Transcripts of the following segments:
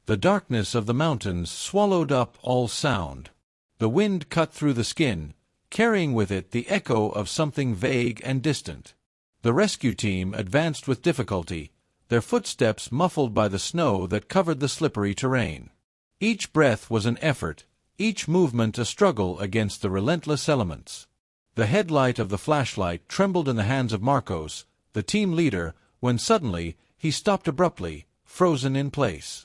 The darkness of the mountains swallowed up all sound. The wind cut through the skin, carrying with it the echo of something vague and distant. The rescue team advanced with difficulty, their footsteps muffled by the snow that covered the slippery terrain. Each breath was an effort, each movement a struggle against the relentless elements. The headlight of the flashlight trembled in the hands of Marcos, the team leader, when suddenly he stopped abruptly, frozen in place.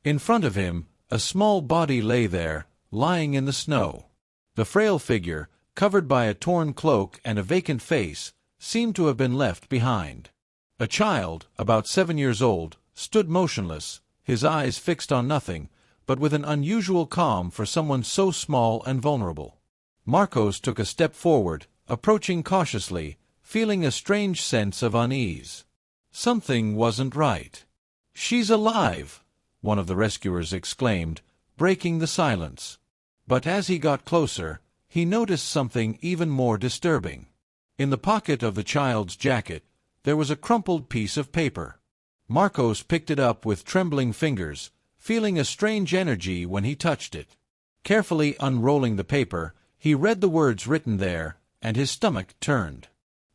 In front of him, a small body lay there, lying in the snow. The frail figure, covered by a torn cloak and a vacant face, seemed to have been left behind. A child, about 7 years old, stood motionless, his eyes fixed on nothing, but with an unusual calm for someone so small and vulnerable. Marcos took a step forward, approaching cautiously, feeling a strange sense of unease. Something wasn't right. "She's alive!" one of the rescuers exclaimed, breaking the silence. But as he got closer, he noticed something even more disturbing. In the pocket of the child's jacket, there was a crumpled piece of paper. Marcos picked it up with trembling fingers, feeling a strange energy when he touched it. Carefully unrolling the paper, he read the words written there, and his stomach turned.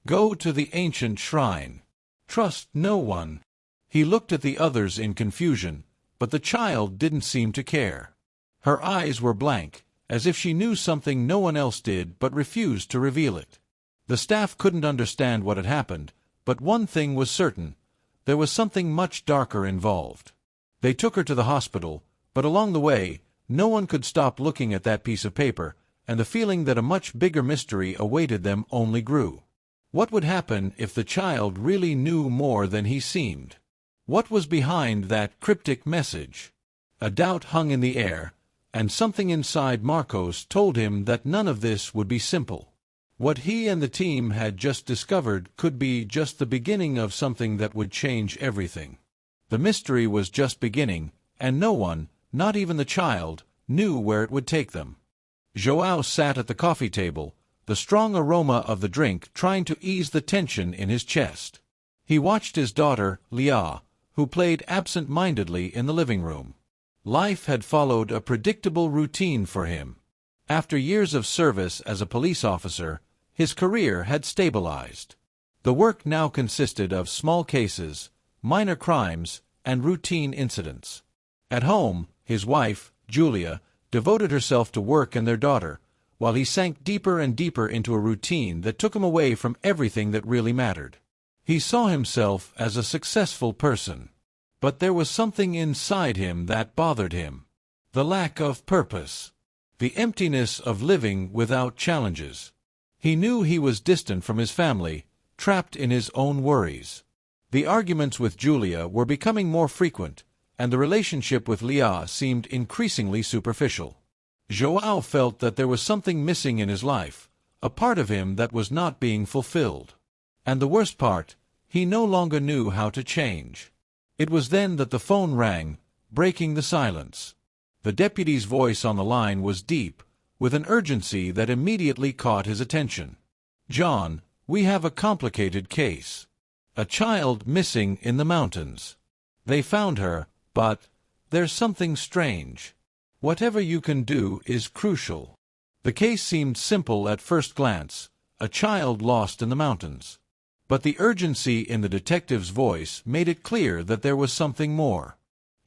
"Go to the ancient shrine. Trust no one." He looked at the others in confusion, but the child didn't seem to care. Her eyes were blank, as if she knew something no one else did but refused to reveal it. The staff couldn't understand what had happened, but one thing was certain: there was something much darker involved. They took her to the hospital, but along the way, no one could stop looking at that piece of paper, and the feeling that a much bigger mystery awaited them only grew. What would happen if the child really knew more than he seemed? What was behind that cryptic message? A doubt hung in the air, and something inside Marcos told him that none of this would be simple. What he and the team had just discovered could be just the beginning of something that would change everything. The mystery was just beginning, and no one, not even the child, knew where it would take them. João sat at the coffee table, the strong aroma of the drink trying to ease the tension in his chest. He watched his daughter, Leah, who played absent-mindedly in the living room. Life had followed a predictable routine for him. After years of service as a police officer, his career had stabilized. The work now consisted of small cases, minor crimes, and routine incidents. At home, his wife, Julia, devoted herself to work and their daughter, while he sank deeper and deeper into a routine that took him away from everything that really mattered. He saw himself as a successful person. But there was something inside him that bothered him. The lack of purpose. The emptiness of living without challenges. He knew he was distant from his family, trapped in his own worries. The arguments with Julia were becoming more frequent, and the relationship with Leah seemed increasingly superficial. João felt that there was something missing in his life, a part of him that was not being fulfilled. And the worst part, he no longer knew how to change. It was then that the phone rang, breaking the silence. The deputy's voice on the line was deep, with an urgency that immediately caught his attention. "John, we have a complicated case. A child missing in the mountains. They found her, but there's something strange. Whatever you can do is crucial." The case seemed simple at first glance, a child lost in the mountains. But the urgency in the detective's voice made it clear that there was something more.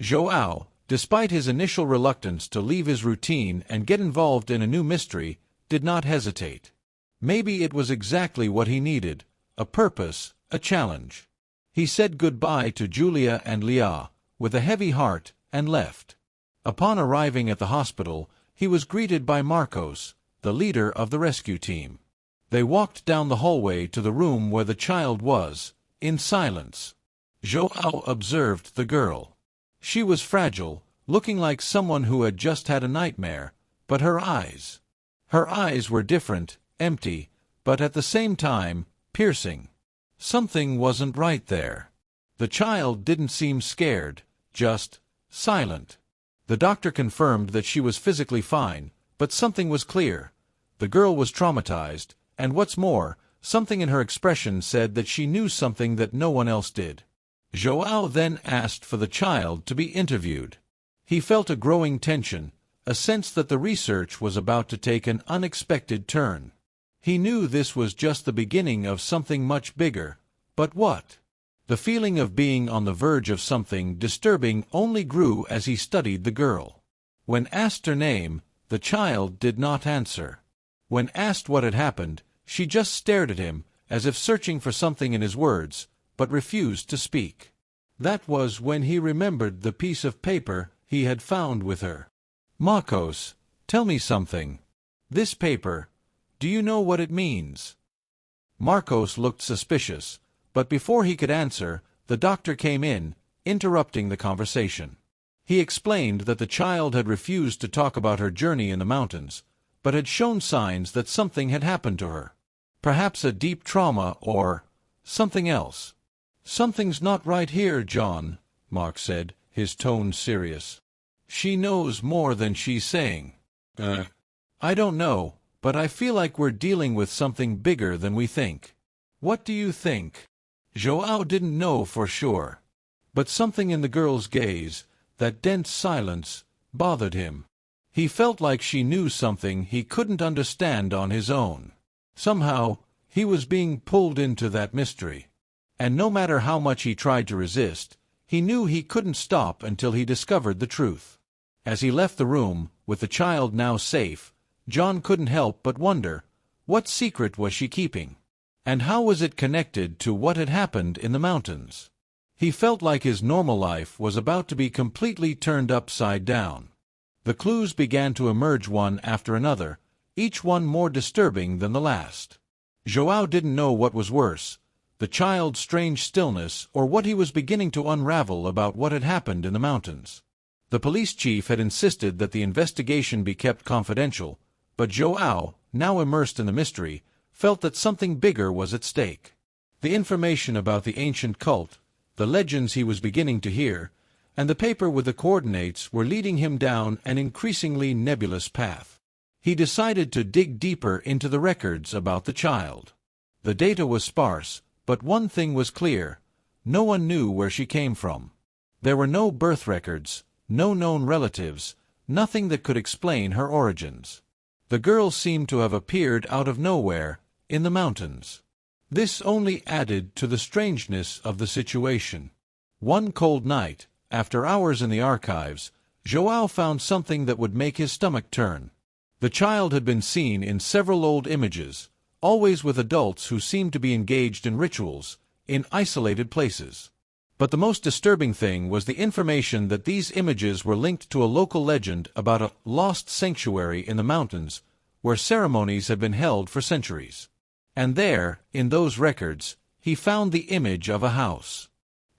João, despite his initial reluctance to leave his routine and get involved in a new mystery, did not hesitate. Maybe it was exactly what he needed, a purpose, a challenge. He said goodbye to Julia and Leah, with a heavy heart, and left. Upon arriving at the hospital, he was greeted by Marcos, the leader of the rescue team. They walked down the hallway to the room where the child was, in silence. João observed the girl. She was fragile, looking like someone who had just had a nightmare, but her eyes were different, empty, but at the same time, piercing. Something wasn't right there. The child didn't seem scared, just silent. The doctor confirmed that she was physically fine, but something was clear. The girl was traumatized, and what's more, something in her expression said that she knew something that no one else did. João then asked for the child to be interviewed. He felt a growing tension, a sense that the research was about to take an unexpected turn. He knew this was just the beginning of something much bigger, but what? The feeling of being on the verge of something disturbing only grew as he studied the girl. When asked her name, the child did not answer. When asked what had happened, she just stared at him, as if searching for something in his words, but refused to speak. That was when he remembered the piece of paper he had found with her. "Marcos, tell me something. This paper, do you know what it means?" Marcos looked suspicious, but before he could answer, the doctor came in, interrupting the conversation. He explained that the child had refused to talk about her journey in the mountains, but had shown signs that something had happened to her. Perhaps a deep trauma or something else. "Something's not right here, John," Mark said, his tone serious. "She knows more than she's saying." "I don't know, but I feel like we're dealing with something bigger than we think." "What do you think?" João didn't know for sure. But something in the girl's gaze, that dense silence, bothered him. He felt like she knew something he couldn't understand on his own. Somehow, he was being pulled into that mystery. And no matter how much he tried to resist, he knew he couldn't stop until he discovered the truth. As he left the room, with the child now safe, John couldn't help but wonder, what secret was she keeping? And how was it connected to what had happened in the mountains? He felt like his normal life was about to be completely turned upside down. The clues began to emerge one after another, each one more disturbing than the last. João didn't know what was worse, the child's strange stillness or what he was beginning to unravel about what had happened in the mountains. The police chief had insisted that the investigation be kept confidential, but João, now immersed in the mystery, felt that something bigger was at stake. The information about the ancient cult, the legends he was beginning to hear, and the paper with the coordinates were leading him down an increasingly nebulous path. He decided to dig deeper into the records about the child. The data was sparse, but one thing was clear: no one knew where she came from. There were no birth records, no known relatives, nothing that could explain her origins. The girl seemed to have appeared out of nowhere, in the mountains. This only added to the strangeness of the situation. One cold night, after hours in the archives, João found something that would make his stomach turn. The child had been seen in several old images, always with adults who seemed to be engaged in rituals, in isolated places. But the most disturbing thing was the information that these images were linked to a local legend about a lost sanctuary in the mountains where ceremonies had been held for centuries. And there, in those records, he found the image of a house.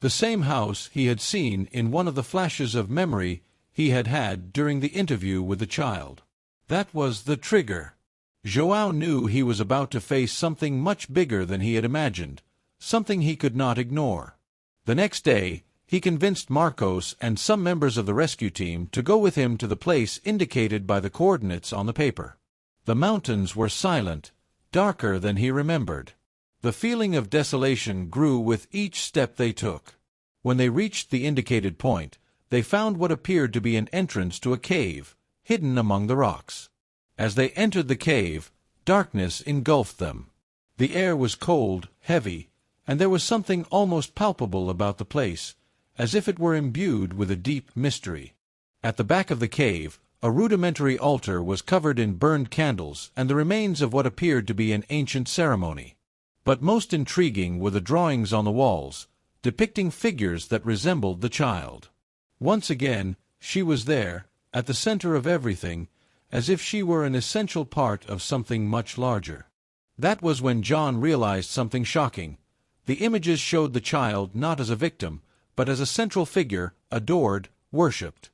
The same house he had seen in one of the flashes of memory he had had during the interview with the child. That was the trigger. João knew he was about to face something much bigger than he had imagined, something he could not ignore. The next day, he convinced Marcos and some members of the rescue team to go with him to the place indicated by the coordinates on the paper. The mountains were silent, darker than he remembered. The feeling of desolation grew with each step they took. When they reached the indicated point, they found what appeared to be an entrance to a cave, hidden among the rocks. As they entered the cave, darkness engulfed them. The air was cold, heavy, and there was something almost palpable about the place, as if it were imbued with a deep mystery. At the back of the cave, a rudimentary altar was covered in burned candles and the remains of what appeared to be an ancient ceremony. But most intriguing were the drawings on the walls, depicting figures that resembled the child. Once again, she was there, at the center of everything, as if she were an essential part of something much larger. That was when John realized something shocking. The images showed the child not as a victim, but as a central figure, adored, worshipped.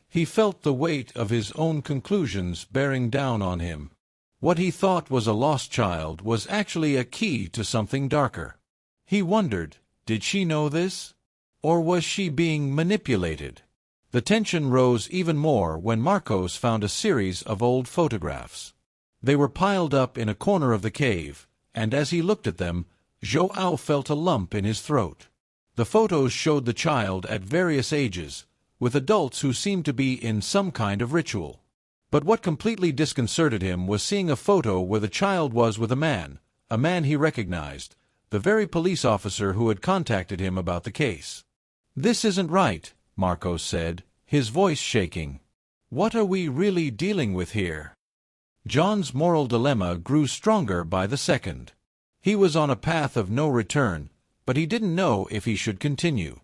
He felt the weight of his own conclusions bearing down on him. What he thought was a lost child was actually a key to something darker. He wondered, did she know this? Or was she being manipulated? The tension rose even more when Marcos found a series of old photographs. They were piled up in a corner of the cave, and as he looked at them, João felt a lump in his throat. The photos showed the child at various ages, with adults who seemed to be in some kind of ritual. But what completely disconcerted him was seeing a photo where the child was with a man he recognized, the very police officer who had contacted him about the case. "This isn't right," Marcos said, his voice shaking. "What are we really dealing with here?" John's moral dilemma grew stronger by the second. He was on a path of no return, but he didn't know if he should continue.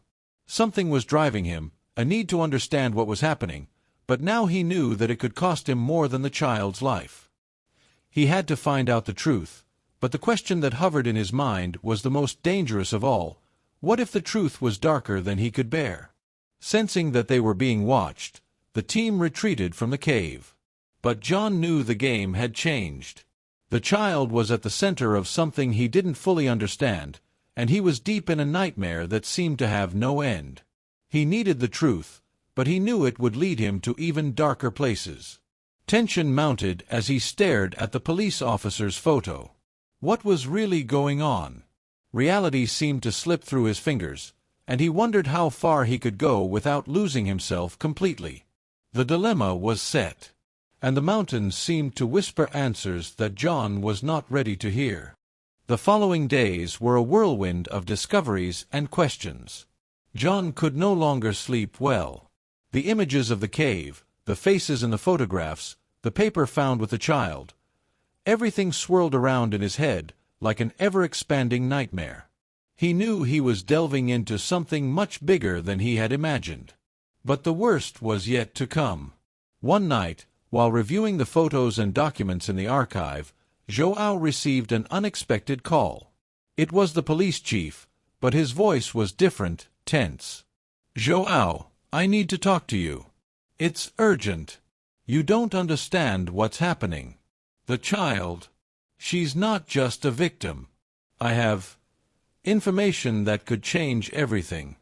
Something was driving him, a need to understand what was happening, but now he knew that it could cost him more than the child's life. He had to find out the truth, but the question that hovered in his mind was the most dangerous of all. What if the truth was darker than he could bear? Sensing that they were being watched, the team retreated from the cave. But John knew the game had changed. The child was at the center of something he didn't fully understand, and he was deep in a nightmare that seemed to have no end. He needed the truth, but he knew it would lead him to even darker places. Tension mounted as he stared at the police officer's photo. What was really going on? Reality seemed to slip through his fingers, and he wondered how far he could go without losing himself completely. The dilemma was set, and the mountains seemed to whisper answers that John was not ready to hear. The following days were a whirlwind of discoveries and questions. John could no longer sleep well. The images of the cave, the faces in the photographs, the paper found with the child, everything swirled around in his head like an ever-expanding nightmare. He knew he was delving into something much bigger than he had imagined. But the worst was yet to come. One night, while reviewing the photos and documents in the archive, João received an unexpected call. It was the police chief, but his voice was different, tense. "João, I need to talk to you. It's urgent. You don't understand what's happening. The child, she's not just a victim. I have information that could change everything.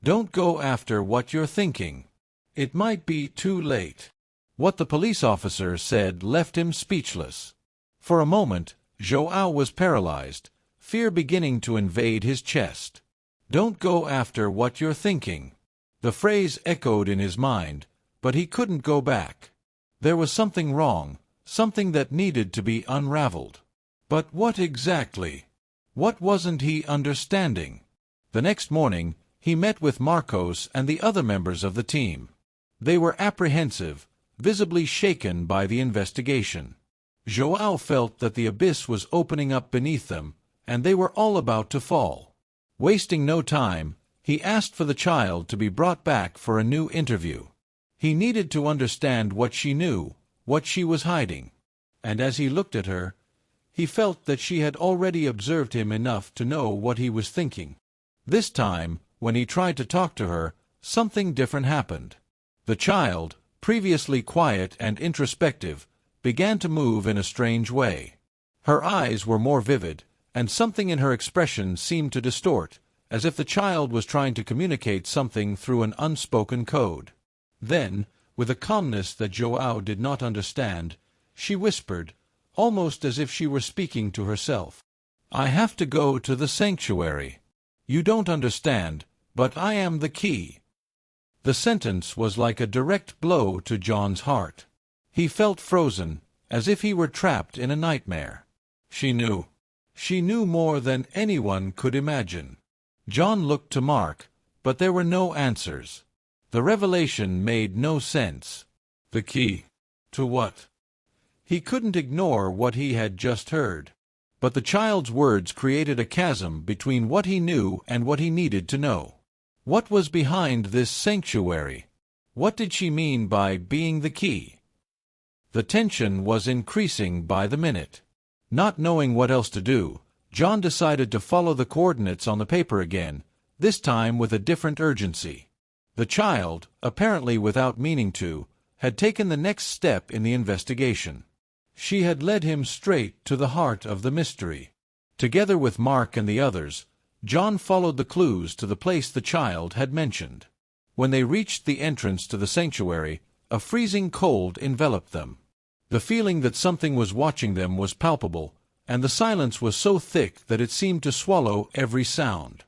Don't go after what you're thinking. It might be too late." What the police officer said left him speechless. For a moment, João was paralyzed, fear beginning to invade his chest. "Don't go after what you're thinking." The phrase echoed in his mind, but he couldn't go back. There was something wrong, something that needed to be unraveled. But what exactly? What wasn't he understanding? The next morning, he met with Marcos and the other members of the team. They were apprehensive, visibly shaken by the investigation. João felt that the abyss was opening up beneath them, and they were all about to fall. Wasting no time, he asked for the child to be brought back for a new interview. He needed to understand what she knew, what she was hiding. And as he looked at her, he felt that she had already observed him enough to know what he was thinking. This time, when he tried to talk to her, something different happened. The child, previously quiet and introspective, began to move in a strange way. Her eyes were more vivid, and something in her expression seemed to distort, as if the child was trying to communicate something through an unspoken code. Then, with a calmness that João did not understand, she whispered, almost as if she were speaking to herself, "I have to go to the sanctuary. You don't understand, but I am the key." The sentence was like a direct blow to John's heart. He felt frozen, as if he were trapped in a nightmare. She knew. She knew more than anyone could imagine. John looked to Mark, but there were no answers. The revelation made no sense. The key? To what? He couldn't ignore what he had just heard. But the child's words created a chasm between what he knew and what he needed to know. What was behind this sanctuary? What did she mean by being the key? The tension was increasing by the minute. Not knowing what else to do, John decided to follow the coordinates on the paper again, this time with a different urgency. The child, apparently without meaning to, had taken the next step in the investigation. She had led him straight to the heart of the mystery. Together with Mark and the others, John followed the clues to the place the child had mentioned. When they reached the entrance to the sanctuary, a freezing cold enveloped them. The feeling that something was watching them was palpable, and the silence was so thick that it seemed to swallow every sound.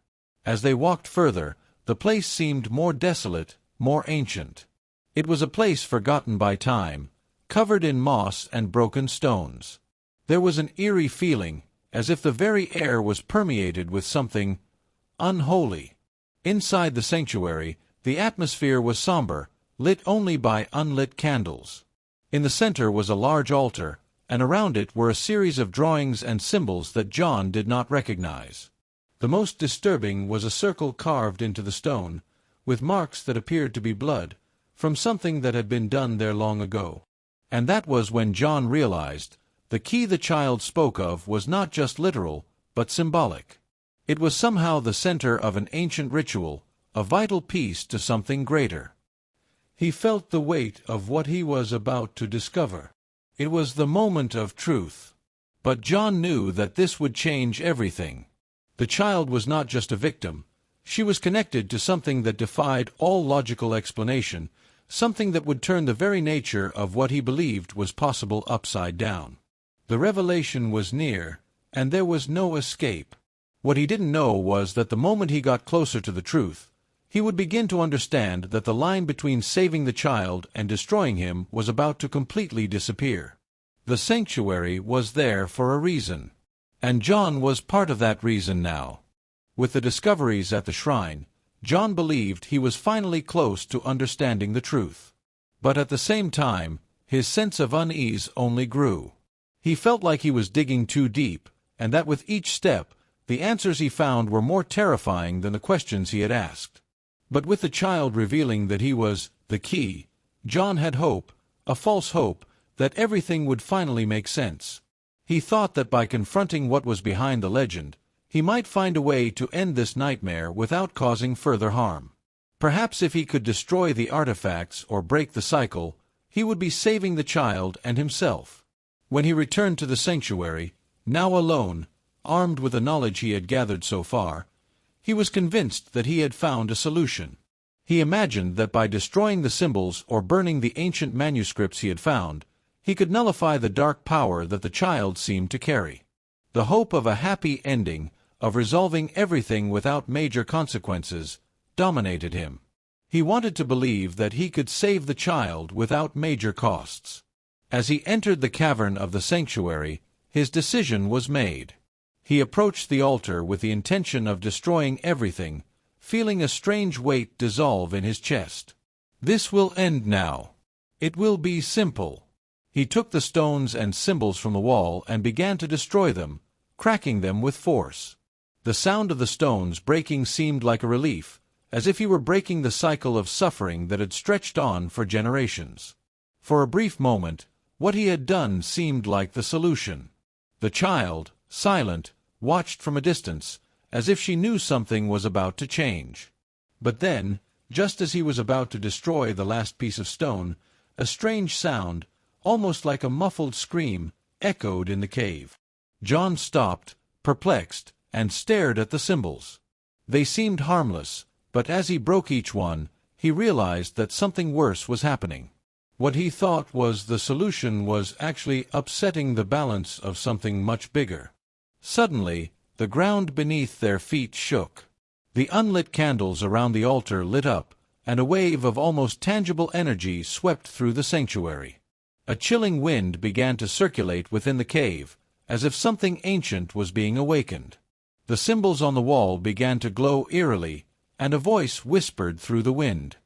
As they walked further, the place seemed more desolate, more ancient. It was a place forgotten by time, covered in moss and broken stones. There was an eerie feeling, as if the very air was permeated with something unholy. Inside the sanctuary, the atmosphere was somber, lit only by unlit candles. In the center was a large altar, and around it were a series of drawings and symbols that John did not recognize. The most disturbing was a circle carved into the stone, with marks that appeared to be blood, from something that had been done there long ago. And that was when John realized the key the child spoke of was not just literal, but symbolic. It was somehow the center of an ancient ritual, a vital piece to something greater. He felt the weight of what he was about to discover. It was the moment of truth. But John knew that this would change everything. The child was not just a victim. She was connected to something that defied all logical explanation, something that would turn the very nature of what he believed was possible upside down. The revelation was near, and there was no escape. What he didn't know was that the moment he got closer to the truth, he would begin to understand that the line between saving the child and destroying him was about to completely disappear. The sanctuary was there for a reason. And John was part of that reason now. With the discoveries at the shrine, John believed he was finally close to understanding the truth. But at the same time, his sense of unease only grew. He felt like he was digging too deep, and that with each step, the answers he found were more terrifying than the questions he had asked. But with the child revealing that he was the key, John had hope, a false hope, that everything would finally make sense. He thought that by confronting what was behind the legend, he might find a way to end this nightmare without causing further harm. Perhaps if he could destroy the artifacts or break the cycle, he would be saving the child and himself. When he returned to the sanctuary, now alone, armed with the knowledge he had gathered so far, he was convinced that he had found a solution. He imagined that by destroying the symbols or burning the ancient manuscripts he had found, he could nullify the dark power that the child seemed to carry. The hope of a happy ending, of resolving everything without major consequences, dominated him. He wanted to believe that he could save the child without major costs. As he entered the cavern of the sanctuary, his decision was made. He approached the altar with the intention of destroying everything, feeling a strange weight dissolve in his chest. This will end now. It will be simple. He took the stones and symbols from the wall and began to destroy them, cracking them with force. The sound of the stones breaking seemed like a relief, as if he were breaking the cycle of suffering that had stretched on for generations. For a brief moment, what he had done seemed like the solution. The child, silent, watched from a distance, as if she knew something was about to change. But then, just as he was about to destroy the last piece of stone, a strange sound, almost like a muffled scream, echoed in the cave. John stopped, perplexed, and stared at the symbols. They seemed harmless, but as he broke each one, he realized that something worse was happening. What he thought was the solution was actually upsetting the balance of something much bigger. Suddenly, the ground beneath their feet shook. The unlit candles around the altar lit up, and a wave of almost tangible energy swept through the sanctuary. A chilling wind began to circulate within the cave, as if something ancient was being awakened. The symbols on the wall began to glow eerily, and a voice whispered through the wind.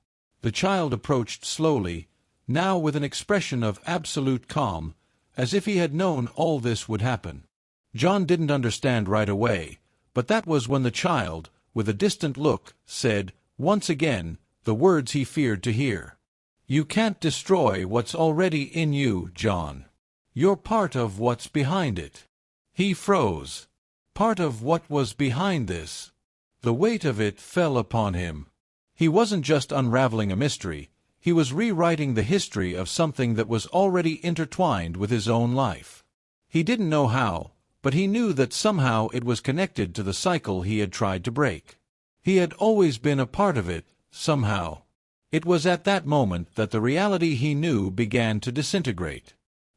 The child approached slowly, now with an expression of absolute calm, as if he had known all this would happen. John didn't understand right away, but that was when the child, with a distant look, said, once again, the words he feared to hear. "You can't destroy what's already in you, John. You're part of what's behind it." He froze. Part of what was behind this. The weight of it fell upon him. He wasn't just unraveling a mystery, he was rewriting the history of something that was already intertwined with his own life. He didn't know how, but he knew that somehow it was connected to the cycle he had tried to break. He had always been a part of it, somehow. It was at that moment that the reality he knew began to disintegrate.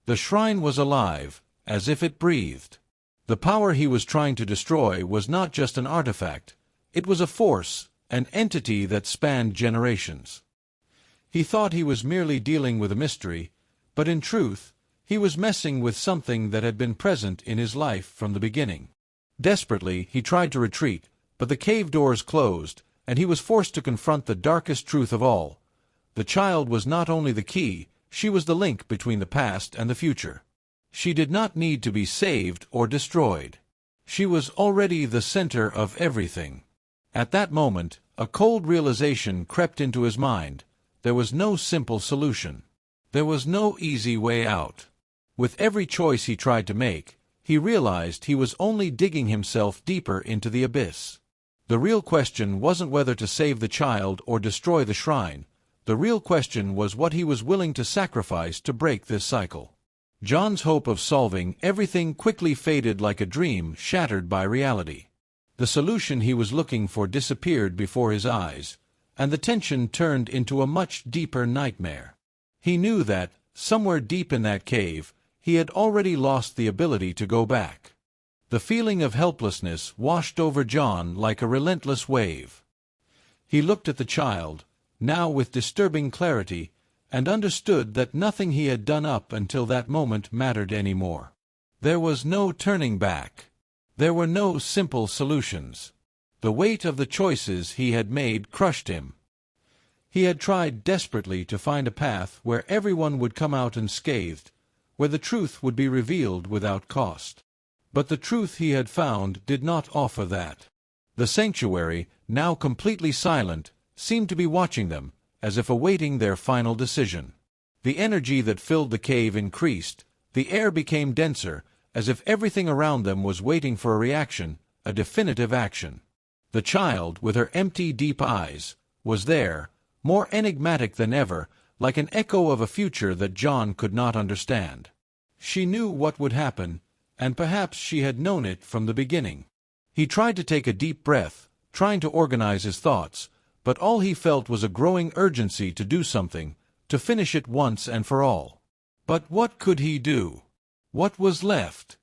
The shrine was alive, as if it breathed. The power he was trying to destroy was not just an artifact, it was a force, an entity that spanned generations. He thought he was merely dealing with a mystery, but in truth, he was messing with something that had been present in his life from the beginning. Desperately, he tried to retreat, but the cave doors closed, and he was forced to confront the darkest truth of all. The child was not only the key, she was the link between the past and the future. She did not need to be saved or destroyed. She was already the center of everything. At that moment, a cold realization crept into his mind. There was no simple solution. There was no easy way out. With every choice he tried to make, he realized he was only digging himself deeper into the abyss. The real question wasn't whether to save the child or destroy the shrine. The real question was what he was willing to sacrifice to break this cycle. John's hope of solving everything quickly faded like a dream shattered by reality. The solution he was looking for disappeared before his eyes, and the tension turned into a much deeper nightmare. He knew that, somewhere deep in that cave, he had already lost the ability to go back. The feeling of helplessness washed over John like a relentless wave. He looked at the child, now with disturbing clarity, and understood that nothing he had done up until that moment mattered anymore. There was no turning back. There were no simple solutions. The weight of the choices he had made crushed him. He had tried desperately to find a path where everyone would come out unscathed, where the truth would be revealed without cost. But the truth he had found did not offer that. The sanctuary, now completely silent, seemed to be watching them, as if awaiting their final decision. The energy that filled the cave increased, the air became denser, as if everything around them was waiting for a reaction, a definitive action. The child, with her empty, deep eyes, was there, more enigmatic than ever, like an echo of a future that John could not understand. She knew what would happen, and perhaps she had known it from the beginning. He tried to take a deep breath, trying to organize his thoughts, but all he felt was a growing urgency to do something, to finish it once and for all. But what could he do? What was left?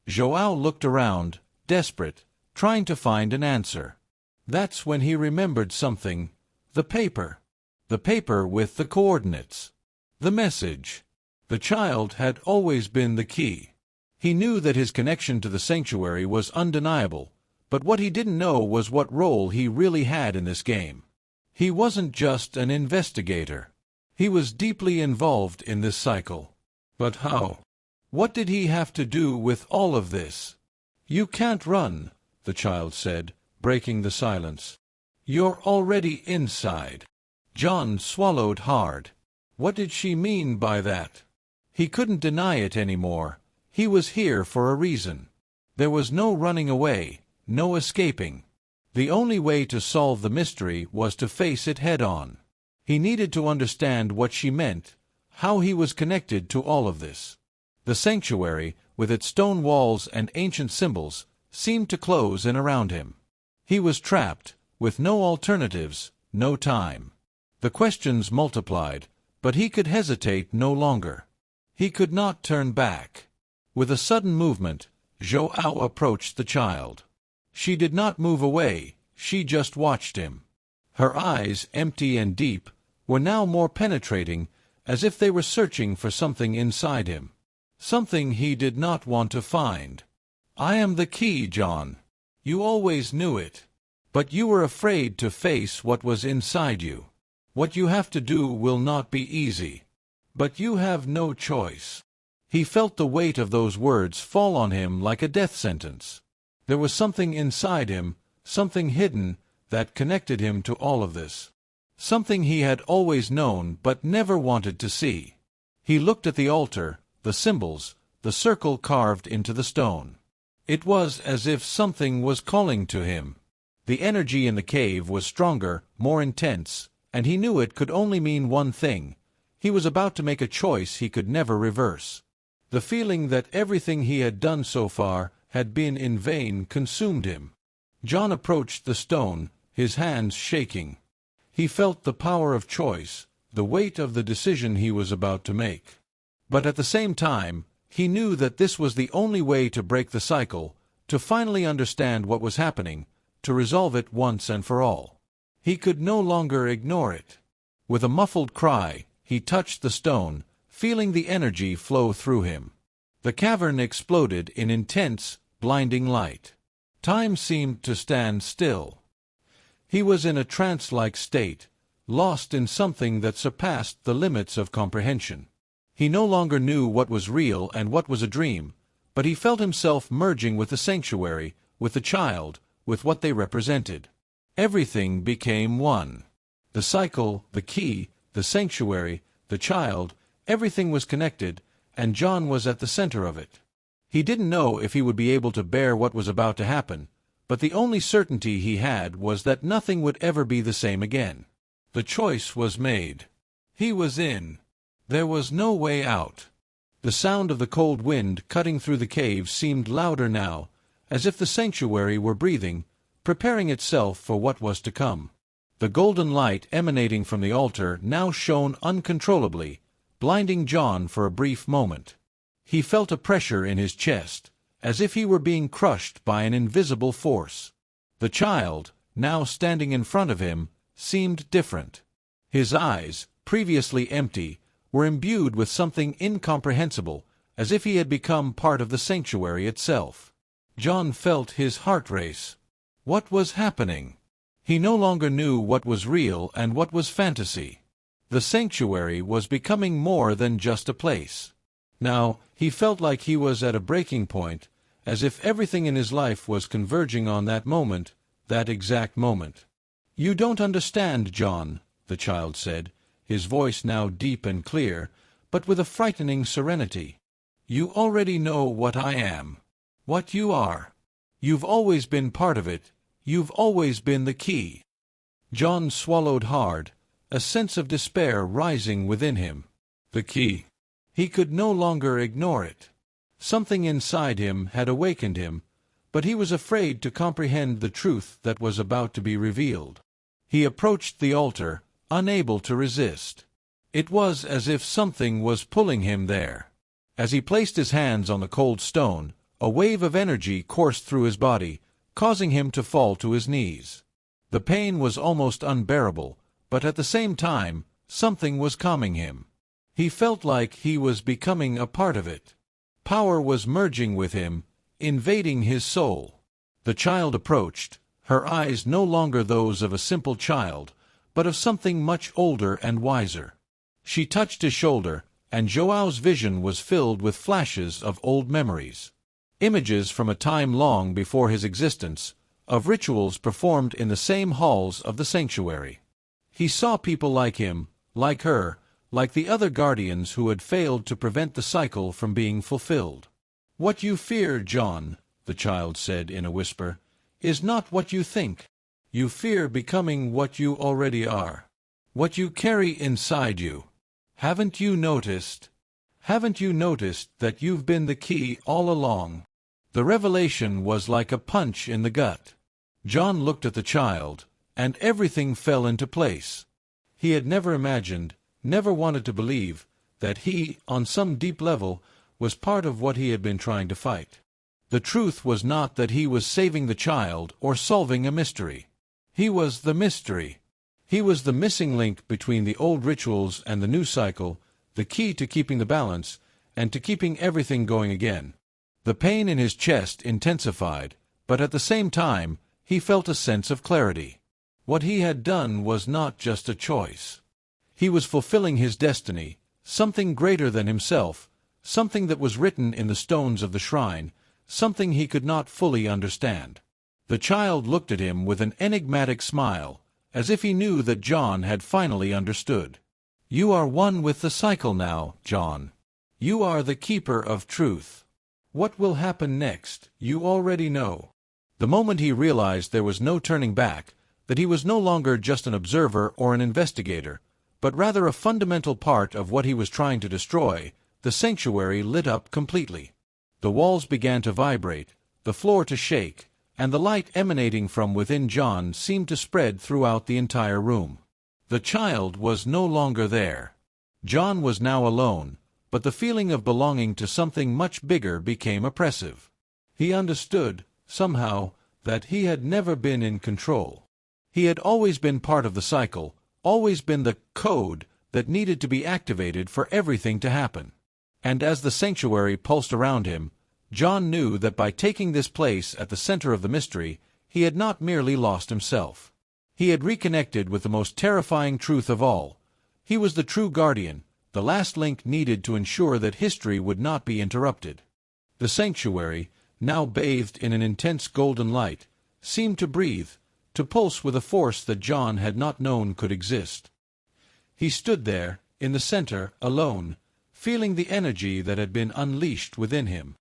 João looked around, desperate, trying to find an answer. That's when he remembered something. The paper. The paper with the coordinates. The message. The child had always been the key. He knew that his connection to the sanctuary was undeniable, but what he didn't know was what role he really had in this game. He wasn't just an investigator. He was deeply involved in this cycle. But how? What did he have to do with all of this? You can't run, the child said, breaking the silence. You're already inside. John swallowed hard. What did she mean by that? He couldn't deny it anymore. He was here for a reason. There was no running away, no escaping. The only way to solve the mystery was to face it head-on. He needed to understand what she meant, how he was connected to all of this. The sanctuary, with its stone walls and ancient symbols, seemed to close in around him. He was trapped, with no alternatives, no time. The questions multiplied, but he could hesitate no longer. He could not turn back. With a sudden movement, João approached the child. She did not move away, she just watched him. Her eyes, empty and deep, were now more penetrating, as if they were searching for something inside him. Something he did not want to find. I am the key, John. You always knew it. But you were afraid to face what was inside you. What you have to do will not be easy. But you have no choice. He felt the weight of those words fall on him like a death sentence. There was something inside him, something hidden, that connected him to all of this. Something he had always known but never wanted to see. He looked at the altar, the symbols, the circle carved into the stone. It was as if something was calling to him. The energy in the cave was stronger, more intense, and he knew it could only mean one thing. He was about to make a choice he could never reverse. The feeling that everything he had done so far had been in vain consumed him. John approached the stone, his hands shaking. He felt the power of choice, the weight of the decision he was about to make. But at the same time, he knew that this was the only way to break the cycle, to finally understand what was happening, to resolve it once and for all. He could no longer ignore it. With a muffled cry, he touched the stone, feeling the energy flow through him. The cavern exploded in intense, blinding light. Time seemed to stand still. He was in a trance-like state, lost in something that surpassed the limits of comprehension. He no longer knew what was real and what was a dream, but he felt himself merging with the sanctuary, with the child, with what they represented. Everything became one. The cycle, the key, the sanctuary, the child, everything was connected, and John was at the center of it. He didn't know if he would be able to bear what was about to happen, but the only certainty he had was that nothing would ever be the same again. The choice was made. He was in. There was no way out. The sound of the cold wind cutting through the cave seemed louder now, as if the sanctuary were breathing, preparing itself for what was to come. The golden light emanating from the altar now shone uncontrollably, blinding John for a brief moment. He felt a pressure in his chest, as if he were being crushed by an invisible force. The child, now standing in front of him, seemed different. His eyes, previously empty, were imbued with something incomprehensible, as if he had become part of the sanctuary itself. John felt his heart race. What was happening? He no longer knew what was real and what was fantasy. The sanctuary was becoming more than just a place. Now, he felt like he was at a breaking point, as if everything in his life was converging on that moment, that exact moment. "You don't understand, John," the child said, his voice now deep and clear, but with a frightening serenity. "You already know what I am. What you are. You've always been part of it. You've always been the key." John swallowed hard, a sense of despair rising within him. The key. He could no longer ignore it. Something inside him had awakened him, but he was afraid to comprehend the truth that was about to be revealed. He approached the altar, unable to resist. It was as if something was pulling him there. As he placed his hands on the cold stone, a wave of energy coursed through his body, causing him to fall to his knees. The pain was almost unbearable, but at the same time, something was calming him. He felt like he was becoming a part of it. Power was merging with him, invading his soul. The child approached, her eyes no longer those of a simple child, but of something much older and wiser. She touched his shoulder, and Joao's vision was filled with flashes of old memories. Images from a time long before his existence, of rituals performed in the same halls of the sanctuary. He saw people like him, like her, like the other guardians who had failed to prevent the cycle from being fulfilled. "What you fear, John," the child said in a whisper, "is not what you think. You fear becoming what you already are. What you carry inside you. Haven't you noticed? Haven't you noticed that you've been the key all along?" The revelation was like a punch in the gut. John looked at the child, and everything fell into place. He had never imagined, never wanted to believe, that he, on some deep level, was part of what he had been trying to fight. The truth was not that he was saving the child or solving a mystery. He was the mystery. He was the missing link between the old rituals and the new cycle, the key to keeping the balance, and to keeping everything going again. The pain in his chest intensified, but at the same time, he felt a sense of clarity. What he had done was not just a choice. He was fulfilling his destiny, something greater than himself, something that was written in the stones of the shrine, something he could not fully understand. The child looked at him with an enigmatic smile, as if he knew that John had finally understood. "You are one with the cycle now, John. You are the keeper of truth. What will happen next, you already know." The moment he realized there was no turning back, that he was no longer just an observer or an investigator, but rather a fundamental part of what he was trying to destroy, the sanctuary lit up completely. The walls began to vibrate, the floor to shake, and the light emanating from within John seemed to spread throughout the entire room. The child was no longer there. John was now alone, but the feeling of belonging to something much bigger became oppressive. He understood, somehow, that he had never been in control. He had always been part of the cycle, always been the code that needed to be activated for everything to happen. And as the sanctuary pulsed around him, John knew that by taking this place at the center of the mystery, he had not merely lost himself. He had reconnected with the most terrifying truth of all. He was the true guardian, the last link needed to ensure that history would not be interrupted. The sanctuary, now bathed in an intense golden light, seemed to breathe, to pulse with a force that John had not known could exist. He stood there, in the center, alone, feeling the energy that had been unleashed within him.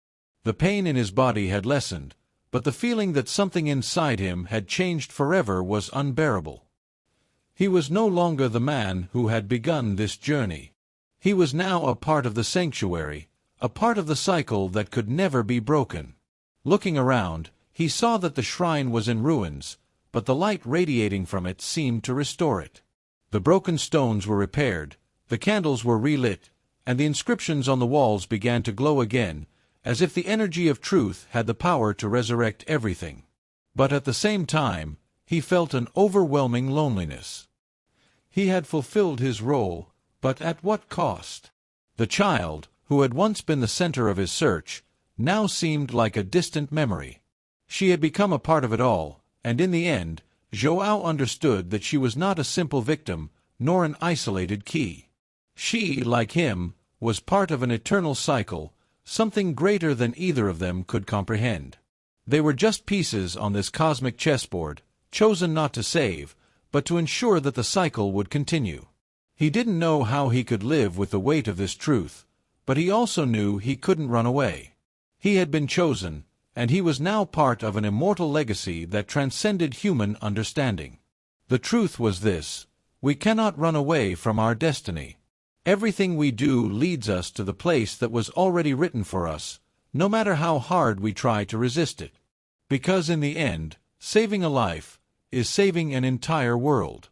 The pain in his body had lessened, but the feeling that something inside him had changed forever was unbearable. He was no longer the man who had begun this journey. He was now a part of the sanctuary, a part of the cycle that could never be broken. Looking around, he saw that the shrine was in ruins, but the light radiating from it seemed to restore it. The broken stones were repaired, the candles were relit, and the inscriptions on the walls began to glow again, as if the energy of truth had the power to resurrect everything. But at the same time, he felt an overwhelming loneliness. He had fulfilled his role, but at what cost? The child, who had once been the center of his search, now seemed like a distant memory. She had become a part of it all, and in the end, João understood that she was not a simple victim, nor an isolated key. She, like him, was part of an eternal cycle, something greater than either of them could comprehend. They were just pieces on this cosmic chessboard, chosen not to save, but to ensure that the cycle would continue. He didn't know how he could live with the weight of this truth, but he also knew he couldn't run away. He had been chosen, and he was now part of an immortal legacy that transcended human understanding. The truth was this: we cannot run away from our destiny. Everything we do leads us to the place that was already written for us, no matter how hard we try to resist it. Because in the end, saving a life is saving an entire world.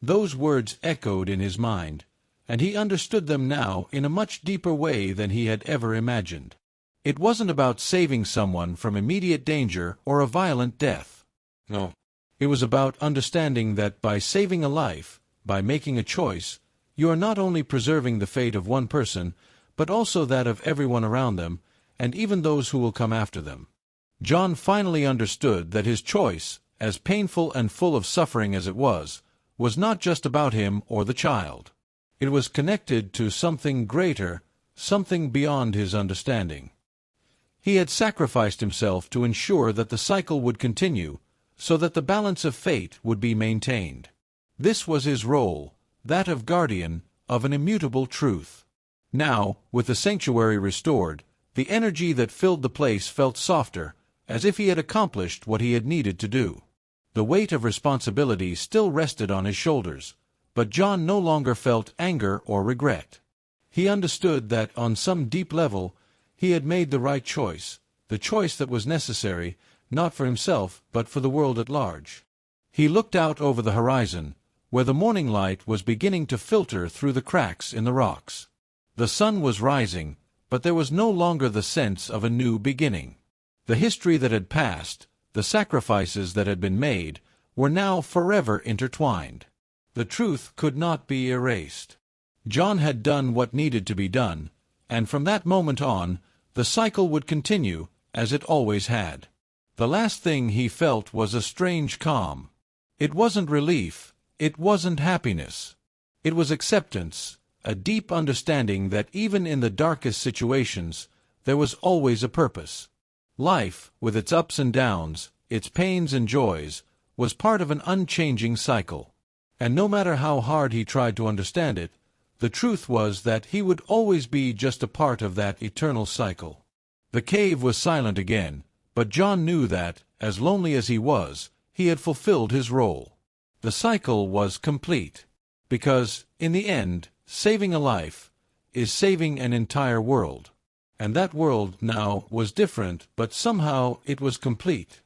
Those words echoed in his mind, and he understood them now in a much deeper way than he had ever imagined. It wasn't about saving someone from immediate danger or a violent death. No. It was about understanding that by saving a life, by making a choice, you are not only preserving the fate of one person, but also that of everyone around them, and even those who will come after them. John finally understood that his choice, as painful and full of suffering as it was not just about him or the child. It was connected to something greater, something beyond his understanding. He had sacrificed himself to ensure that the cycle would continue, so that the balance of fate would be maintained. This was his role, that of guardian of an immutable truth. Now, with the sanctuary restored, the energy that filled the place felt softer, as if he had accomplished what he had needed to do. The weight of responsibility still rested on his shoulders, but John no longer felt anger or regret. He understood that, on some deep level, he had made the right choice, the choice that was necessary, not for himself, but for the world at large. He looked out over the horizon, where the morning light was beginning to filter through the cracks in the rocks. The sun was rising, but there was no longer the sense of a new beginning. The history that had passed, the sacrifices that had been made, were now forever intertwined. The truth could not be erased. John had done what needed to be done, and from that moment on, the cycle would continue, as it always had. The last thing he felt was a strange calm. It wasn't relief, it wasn't happiness. It was acceptance, a deep understanding that even in the darkest situations, there was always a purpose. Life, with its ups and downs, its pains and joys, was part of an unchanging cycle. And no matter how hard he tried to understand it, the truth was that he would always be just a part of that eternal cycle. The cave was silent again, but John knew that, as lonely as he was, he had fulfilled his role. The cycle was complete, because, in the end, saving a life is saving an entire world. And that world now was different, but somehow it was complete.